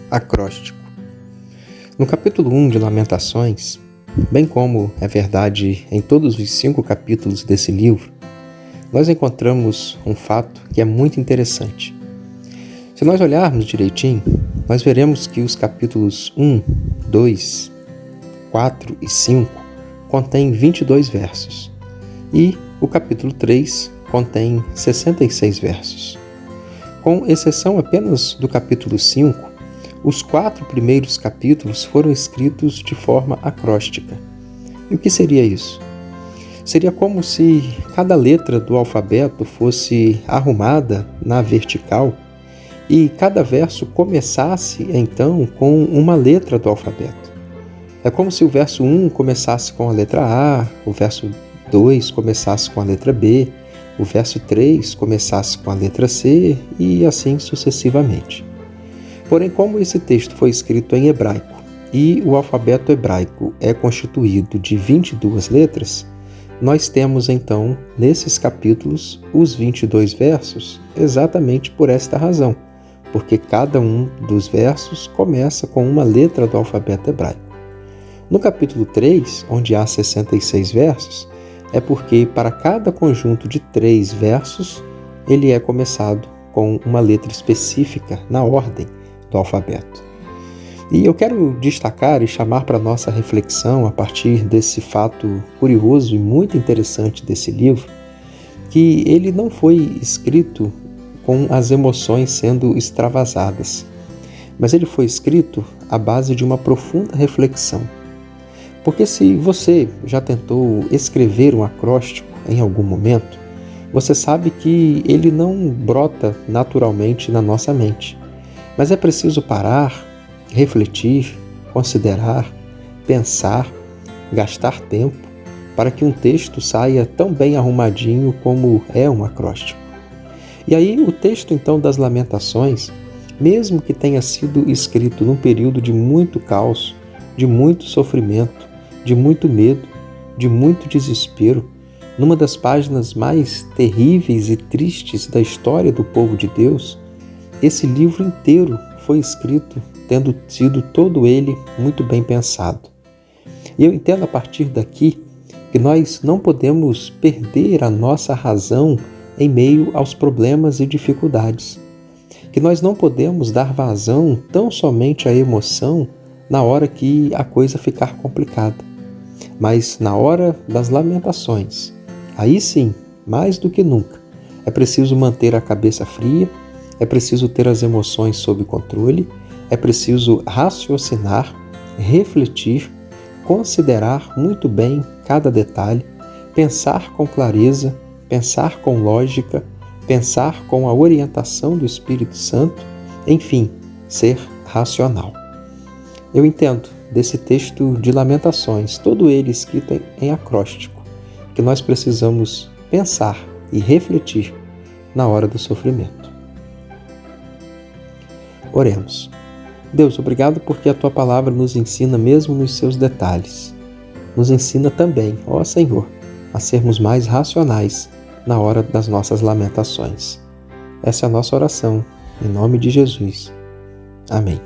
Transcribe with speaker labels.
Speaker 1: Acróstico. No capítulo 1 de Lamentações, bem como é verdade em todos os 5 capítulos desse livro, nós encontramos um fato que é muito interessante. Se nós olharmos direitinho, nós veremos que os capítulos 1, 2, 4 e 5 contêm 22 versos e o capítulo 3 contém 66 versos. Com exceção apenas do capítulo 5, os 4 primeiros capítulos foram escritos de forma acróstica. E o que seria isso? Seria como se cada letra do alfabeto fosse arrumada na vertical e cada verso começasse, então, com uma letra do alfabeto. É como se o verso 1 começasse com a letra A, o verso 2 começasse com a letra B, o verso 3 começasse com a letra C e assim sucessivamente. Porém, como esse texto foi escrito em hebraico e o alfabeto hebraico é constituído de 22 letras, nós temos então, nesses capítulos, os 22 versos exatamente por esta razão, porque cada um dos versos começa com uma letra do alfabeto hebraico. No capítulo 3, onde há 66 versos, é porque para cada conjunto de 3 versos, ele é começado com uma letra específica na ordem do alfabeto. E eu quero destacar e chamar para nossa reflexão, a partir desse fato curioso e muito interessante desse livro, que ele não foi escrito com as emoções sendo extravasadas, mas ele foi escrito à base de uma profunda reflexão. Porque se você já tentou escrever um acróstico em algum momento, você sabe que ele não brota naturalmente na nossa mente. Mas é preciso parar, refletir, considerar, pensar, gastar tempo para que um texto saia tão bem arrumadinho como é um acróstico. E aí o texto então das Lamentações, mesmo que tenha sido escrito num período de muito caos, de muito sofrimento, de muito medo, de muito desespero, numa das páginas mais terríveis e tristes da história do povo de Deus, esse livro inteiro foi escrito tendo sido todo ele muito bem pensado. E eu entendo a partir daqui que nós não podemos perder a nossa razão em meio aos problemas e dificuldades, que nós não podemos dar vazão tão somente à emoção na hora que a coisa ficar complicada. Mas na hora das lamentações, aí sim, mais do que nunca, é preciso manter a cabeça fria, é preciso ter as emoções sob controle, é preciso raciocinar, refletir, considerar muito bem cada detalhe, pensar com clareza, pensar com lógica, pensar com a orientação do Espírito Santo, enfim, ser racional. Eu entendo desse texto de Lamentações, todo ele escrito em acróstico, que nós precisamos pensar e refletir na hora do sofrimento. Oremos. Deus, obrigado porque a Tua palavra nos ensina mesmo nos seus detalhes. Nos ensina também, ó Senhor, a sermos mais racionais na hora das nossas lamentações. Essa é a nossa oração, em nome de Jesus. Amém.